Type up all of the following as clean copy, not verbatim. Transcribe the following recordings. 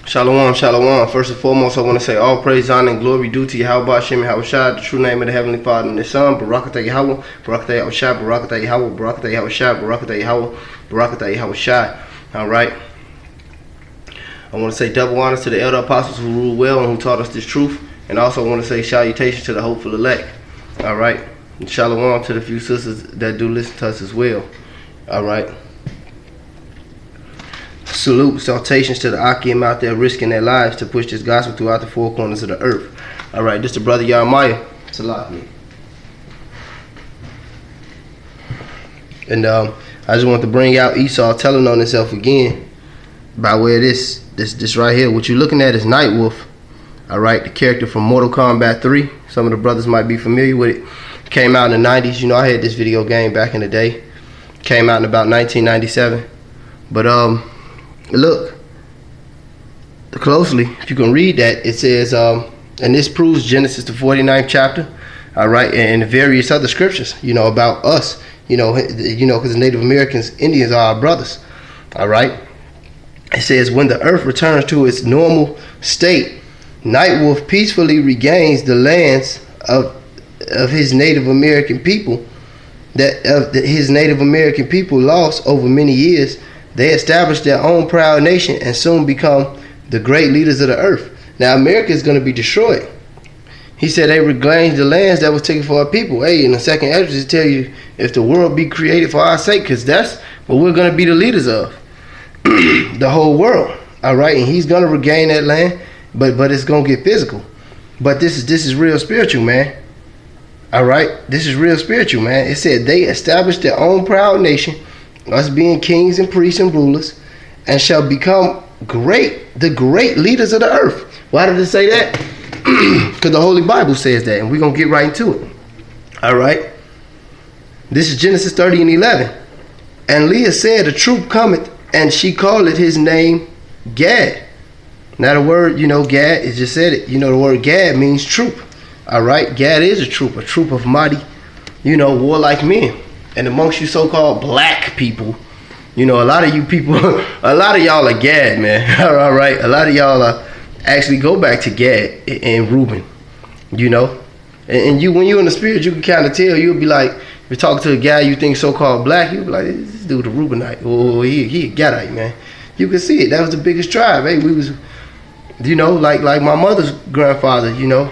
Shalom, shalom. First and foremost, I want to say all praise, honor, and glory due to Yahweh Hashem Yahushua, the true name of the Heavenly Father and His Son, Barakatah Yahweh, Barakatah Yahushua, Barakatah Yahweh, Barakatah Yahushua, Barakatah Yahweh, Barakatah Yahushua. All right. I want to say double honors to the elder apostles who ruled well and who taught us this truth, and also I want to say salutations to the hopeful elect. All right. And shalom to the few sisters that do listen to us as well. All right. Salute, salutations to the Akim out there risking their lives to push this gospel throughout the four corners of the earth. All right, this is the brother Yarmaya. Salat me. And I just want to bring out Esau telling on himself again by way of this right here. What you're looking at is Nightwolf. All right, the character from Mortal Kombat 3. Some of the brothers might be familiar with it. Came out in the 90s. You know, I had this video game back in the day. Came out in about 1997. But look closely, if you can read that, it says and this proves Genesis the 49th chapter, all right, and various other scriptures, you know, about us, you know, because the Native Americans, Indians are our brothers. All right, it says when the earth returns to its normal state, Nightwolf peacefully regains the lands of his Native American people his Native American people lost over many years. They established their own proud nation and soon become the great leaders of the earth. Now America is going to be destroyed. He said they regained the lands that was taken for our people. Hey, in the second Exodus tell you if the world be created for our sake, because that's what we're going to be the leaders of. The whole world. All right, and he's going to regain that land, but it's going to get physical. But this is real spiritual, man. All right, this is real spiritual, man. It said they established their own proud nation, us being kings and priests and rulers, and shall become the great leaders of the earth. Why did it say that? Because the Holy Bible says that, and we're going to get right into it. All right. This is Genesis 30 and 11. And Leah said, a troop cometh, and she called it his name Gad. Now the word, you know, Gad, it just said it. You know, the word Gad means troop. All right. Gad is a troop of mighty, you know, warlike men. And amongst you so-called black people, you know, a lot of you people, a lot of y'all are Gad, man. All right, a lot of y'all actually go back to Gad and Reuben, you know. And you, when you're in the spirit, you can kind of tell. You'll be like, if you're talking to a guy you think so-called black, you'll be like, this dude a Reubenite. Oh, he a Gadite, man. You can see it. That was the biggest tribe. Hey, we was, you know, like my mother's grandfather, you know.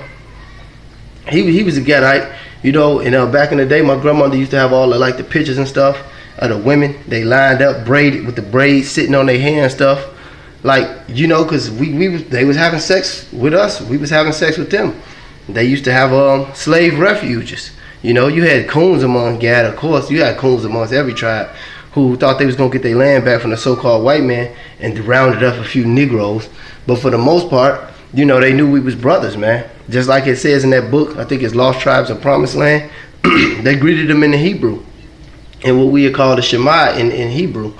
He was a Gadite. You know, and back in the day, my grandmother used to have all the pictures and stuff of the women. They lined up, braided with the braids sitting on their hair and stuff. Like, you know, because they was having sex with us. We was having sex with them. They used to have slave refuges. You know, you had coons among Gad, of course. You had coons amongst every tribe who thought they was going to get their land back from the so-called white man and rounded up a few Negroes. But for the most part, you know, they knew we was brothers, man. Just like it says in that book, I think it's Lost Tribes of Promised Land. They greeted them in the Hebrew, and what we call the Shema in Hebrew.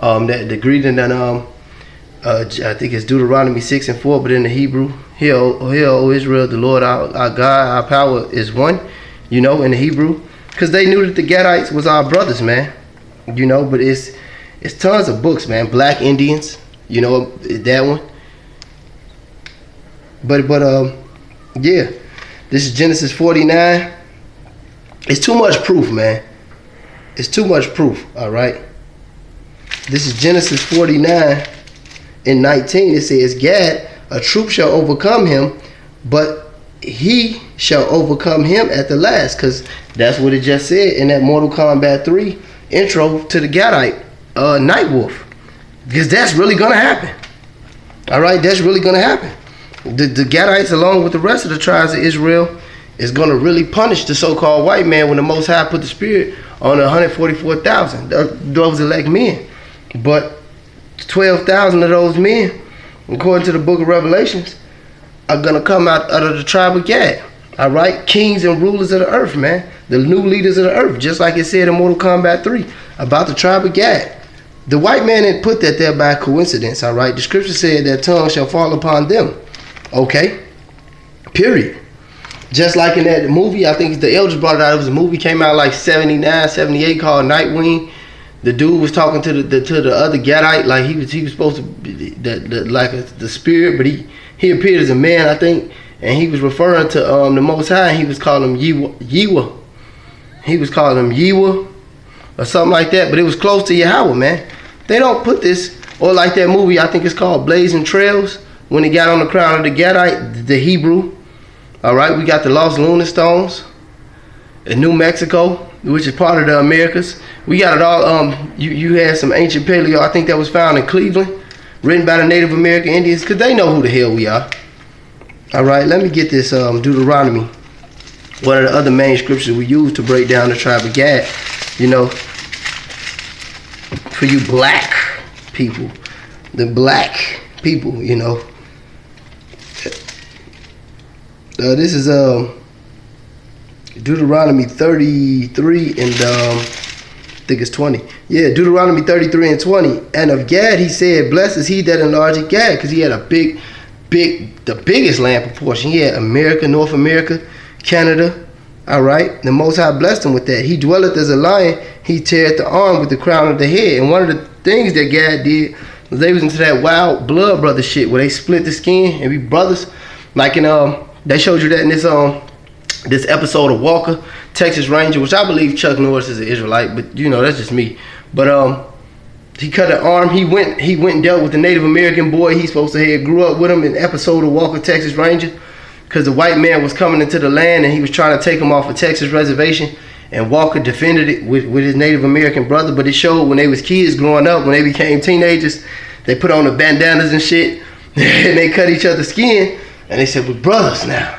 That the greeting that I think it's Deuteronomy 6 and 4, but in the Hebrew, hear, O Israel, the Lord our God, our power is one. You know, in the Hebrew, because they knew that the Gadites was our brothers, man. You know, but it's tons of books, man. Black Indians, you know, that one. But yeah, this is Genesis 49. It's too much proof, man. It's too much proof, all right? This is Genesis 49 and 19. It says, Gad, a troop shall overcome him, but he shall overcome him at the last. Because that's what it just said in that Mortal Kombat 3 intro to the Gadite Nightwolf. Because that's really going to happen. All right, that's really going to happen. The Gadites, along with the rest of the tribes of Israel, is going to really punish the so-called white man when the Most High put the spirit on 144,000, those elect men. But 12,000 of those men, according to the book of Revelations, are going to come out of the tribe of Gad. All right? Kings and rulers of the earth, man. The new leaders of the earth, just like it said in Mortal Kombat 3 about the tribe of Gad. The white man didn't put that there by coincidence, all right? The scripture said that tongue shall fall upon them. Okay? Period. Just like in that movie, I think the elders brought it out. It was a movie came out like 79, 78 called Nightwing. The dude was talking to the other gadite, like he was supposed to be the spirit, but he appeared as a man, I think, and he was referring to the Most High. And he was calling him Yiwa. He was calling him Yiwa or something like that, but it was close to Yahweh, man. They don't put this, or like that movie, I think it's called Blazing Trails, when he got on the crown of the gadite, the Hebrew. All right, we got the Lost Lunar Stones in New Mexico, which is part of the Americas. We got it all. You had some ancient paleo, I think that was found in Cleveland, written by the Native American Indians, because they know who the hell we are. All right, let me get this Deuteronomy, one of the other main scriptures we use to break down the tribe of Gad. You know, for you black people, the black people, you know. This is Deuteronomy 33 and I think it's 20. Yeah, Deuteronomy 33 and 20. And of Gad he said, blessed is he that enlargeth Gad, because he had the biggest land proportion. He had America, North America, Canada. All right, the Most High blessed him with that. He dwelleth as a lion. He teareth the arm with the crown of the head. And one of the things that Gad did was they was into that wild blood brother shit where they split the skin and be brothers. Like in they showed you that in this episode of Walker, Texas Ranger, which I believe Chuck Norris is an Israelite, but you know that's just me. But he cut an arm. He went and dealt with the Native American boy he's supposed to have grew up with him in the episode of Walker, Texas Ranger, because the white man was coming into the land and he was trying to take him off a Texas reservation, and Walker defended it with his Native American brother. But it showed when they was kids growing up, when they became teenagers, they put on the bandanas and shit and they cut each other's skin and they said, we're brothers now.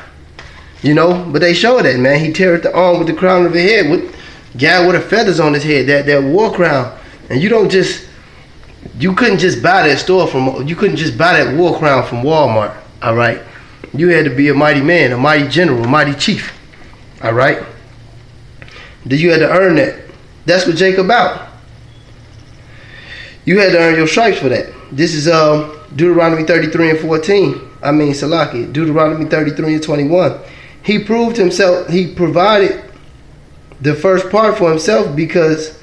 You know, but they showed that, man. He teareth the arm with the crown of the head, with guy with the feathers on his head, that war crown. And you couldn't just buy that you couldn't just buy that war crown from Walmart, all right? You had to be a mighty man, a mighty general, a mighty chief, all right? You had to earn that. That's what Jacob out. You had to earn your stripes for that. This is Deuteronomy 33 and 14. I mean, Salaki, Deuteronomy 33 and 21. He proved himself, he provided the first part for himself because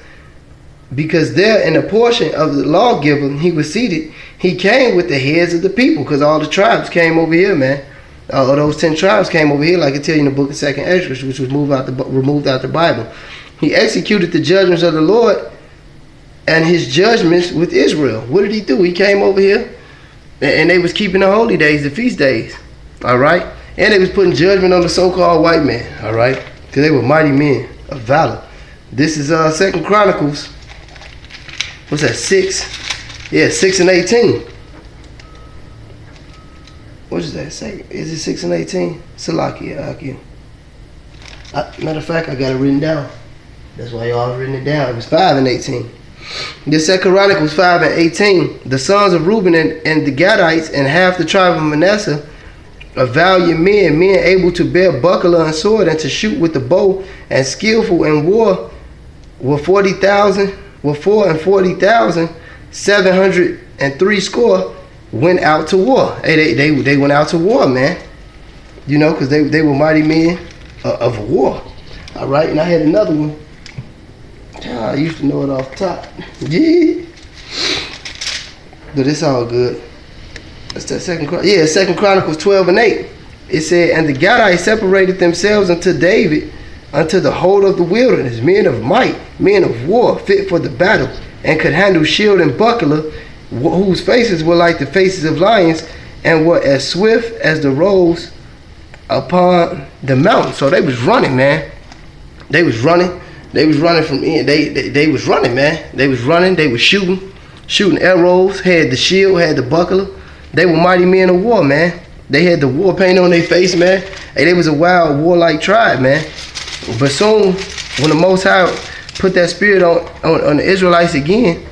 there in a portion of the lawgiver he was seated, he came with the heads of the people, because all the tribes came over here, man. All those 10 tribes came over here, like I tell you in the book of 2nd Esdras, which was removed out the Bible. He executed the judgments of the Lord and his judgments with Israel. What did he do? He came over here and they was keeping the holy days, the feast days, all right? And they was putting judgment on the so-called white man, all right? Because they were mighty men of valor. This is 2nd Chronicles. What's that, 6? Yeah, 6 and 18. What does that say? Is it 6 and 18? Salakia. Matter of fact, I got it written down. That's why y'all written it down. It was 5 and 18. The 2nd Chronicles 5 and 18. The sons of Reuben and the Gadites and half the tribe of Manasseh, of valiant men able to bear buckler and sword and to shoot with the bow, and skillful in war, were 40,000, were 40,000, 703 score went out to war. Hey, they went out to war, man. You know, because they were mighty men of war. All right, and I had another one. I used to know it off the top. Yeah. But it's all good. That's that 2nd Chronicles 12 and 8. It said, and the Gadites separated themselves unto David, unto the whole of the wilderness, men of might, men of war, fit for the battle, and could handle shield and buckler, whose faces were like the faces of lions, and were as swift as the roes upon the mountain. So they was running, man. They was running. They was running from in. They was running, man. They was running. They was shooting arrows. Had the shield. Had the buckler. They were mighty men of war, man. They had the war paint on their face, man. Hey, they was a wild warlike tribe, man. But soon, when the Most High put that spirit on the Israelites again,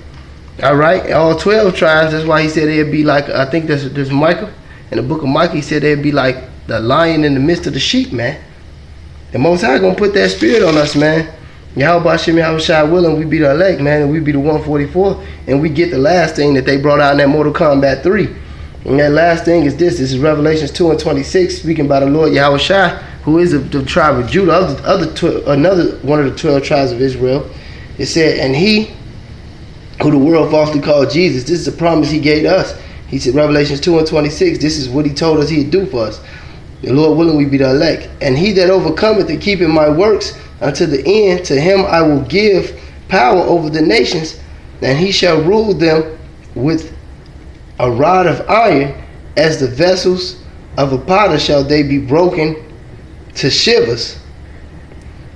all right, all 12 tribes. That's why he said they'd be like, I think there's Micah in the book of Micah. He said they'd be like the lion in the midst of the sheep, man. The Most High gonna put that spirit on us, man. Yahweh Hashem Shai willing, we be the elect, man, and we be the 144, and we get the last thing that they brought out in that Mortal Kombat 3. And that last thing is this. This is Revelations 2 and 26, speaking about the Lord Yahweh Shai, who is the tribe of Judah, another one of the 12 tribes of Israel. It said, and he who the world falsely called Jesus. This is a promise he gave to us. He said, Revelations 2:26, this is what he told us he'd do for us. The Lord willing, we be the elect. And he that overcometh and keepeth my works unto the end, to him I will give power over the nations, and he shall rule them with a rod of iron, as the vessels of a potter shall they be broken to shivers,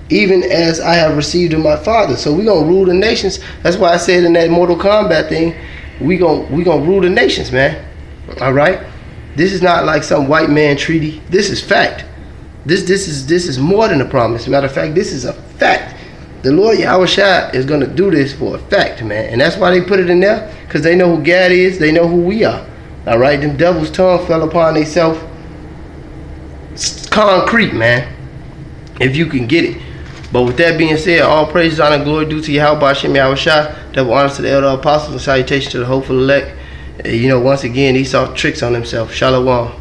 even as I have received of my Father. So we're going to rule the nations. That's why I said in that Mortal Kombat thing, we gonna rule the nations, man. All right? This is not like some white man treaty. This is fact. This is more than a promise. Matter of fact, this is a fact. The Lord Yahushua is going to do this for a fact, man. And that's why they put it in there, because they know who God is. They know who we are. All right? Them devil's tongue fell upon themselves. Concrete, man. If you can get it. But with that being said, all praise, honor, and glory due to Yahweh Hashem Yahushua. Double honors to the elder apostles and salutations to the hopeful elect. You know, once again, he saw tricks on himself. Shalom.